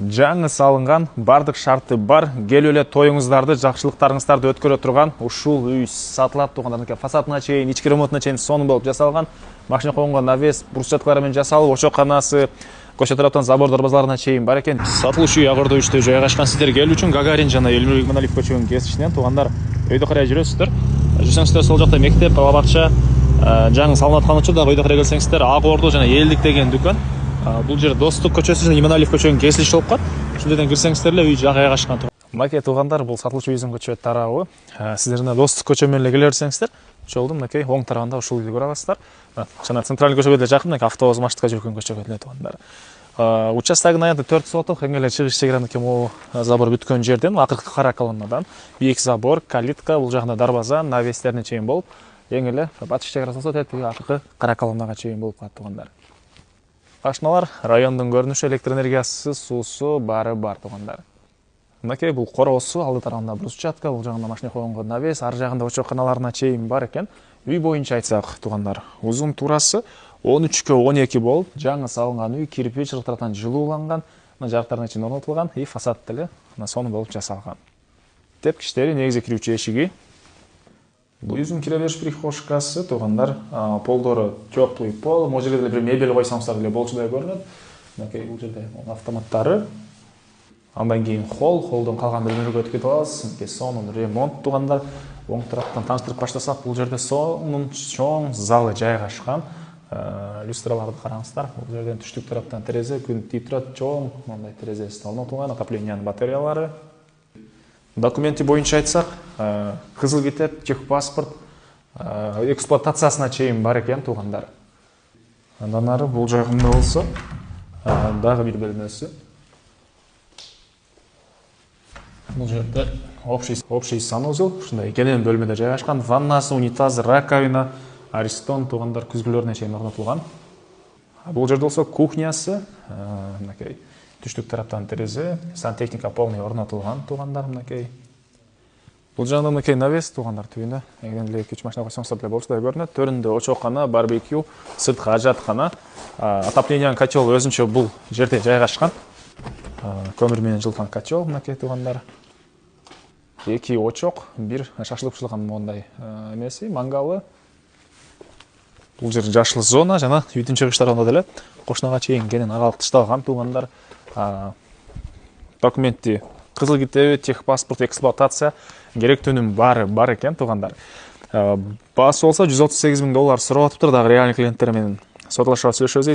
Жаңы салынған, бардық шарты бар, келөле тойыңыздарды, жақшылықтарыңыздарды өткөрө турган ушул үй сатылат тугандар. Фасадына чейин, ички ремонтуна чейин сонун болуп жасалган. Машина койгонго навес, брусчаткалар менен жасалып, очокканасы, көчө тараптан забор дарбазаларына чейин бар экен. Сатылуучу Ягордо үчтө жайгашкан. Сиздер келүү үчүн Гагарин жана Элмирбек Иманалиев көчөгүнүн кесишинен тугандар өйдө карай жүрөсүздөр. Жүрсөңүздөр сол жакта мектеп, бала бакча, жаңы салынып аткан учурда өйдө карай келсеңиздер Ак Ордо жана Элдик деген дүкөн. Бұл жер Достық көчөсү жана Иманалиев көчөгүнүн кесилиши болуп калат. Ушул жерден кирсеңиздер эле үй жайгашкан. Мынакей туугандар, бул сатылуучу үйдүн көчө тарабы. Сиздер жана Достық көчө менен эле келе берсеңиздер, жолдун мынакей оң тарабында ушул үйдү көрө аласыздар. Жана централдык көчөгө деле жакын, мынакей автобус маршрутка жүргөн көчөгө деле туугандар. Участогунун аянты 4 соток, эң эле чыгыш чегираныкы могу забор бүткөн жерден, акыркы кара колоннадан бийик забор, калитка, бул жагында дарбаза, навестерине чейин болуп, эң эле батыш чегарасы болсо тетиги акыркы кара колоннага чейин болуп калат туугандар. Ашыналар, райондун көрүнүшү, электр энергиясы, суусу баары бар туугандар. Мынакей бул короосу, алды тарабында брусчатка, бул жагында машина койгонго навес, ар жагында очокканаларына чейин бар экен. Үй боюнча айтсак туугандар, узун турасы 13/12 болуп, жаңы салынган үй, кирпич тараптан жылууланган, жарыктардын ичинде орнотулган, и фасад деле сонун болуп жасалган. Тепкичтери, негизи кирүүчү эшиги. Бул үйдүн кире бериш прихожкасы туугандар, полдору теплый пол, могу жерге деле бир мебель койсоңуздар деле болчудай көрүнөт. Мынакей бул жерде автоматтары. Андан кийин холдон калган бөлмөлөргө өтүп кетип алабыз. Мынакей сонун ремонт туугандар. Оң тараптан тааныштырып баштасак, бул жерде сонун чоң залы жайгашкан. Люстраларды караңыздар. Бул жерден түштүк тараптан терезе, күн тийип турат, чоң мындай терезеси орнотулган, отоплениянын батареялары. Документи боюнча айтсак, кызыл китеп, техпаспорт, эксплуатациясына чейин бар экен туугандар. Андан ары бул жагында болсо, дагы бир бөлмөсү. Бул жерде общий санузел, ушундай кенен бөлмөдө жайгашкан, ваннасы, унитазы, раковина, аристон туугандар күзгүлөрүнө чейин орнотулган. Бул жерде болсо кухнясы, мынакей түштүк тараптан терезе, сантехника полный орнотулган туугандар мынакей. Бул жагында мынакей навес туугандар түбүндө. Эгер эле 2-3 машина койсоңуздар деле болчудай көрүнөт. Төрүндө очоккана, барбекю, сырткы ажаткана, отоплениянын котел өзүнчө бул жерде жайгашкан. Көмүр менен жылыткан котел мынакей туугандар. 2 очок, бир шашлык пышылган мондай эмеси, мангалы. Бул жер жашыл зона жана үйдүн чыгыштарында деле кошунага чейин кенен аралык тышталган туугандар. Документи кызыл китеби, техпаспорт, эксплуатация керектүүнүн баары бар экен туугандар. Баасы болсо $138,000 сурап атыптыр, дагы реальный клиенттер менен соталашып сүйлөшөбүз.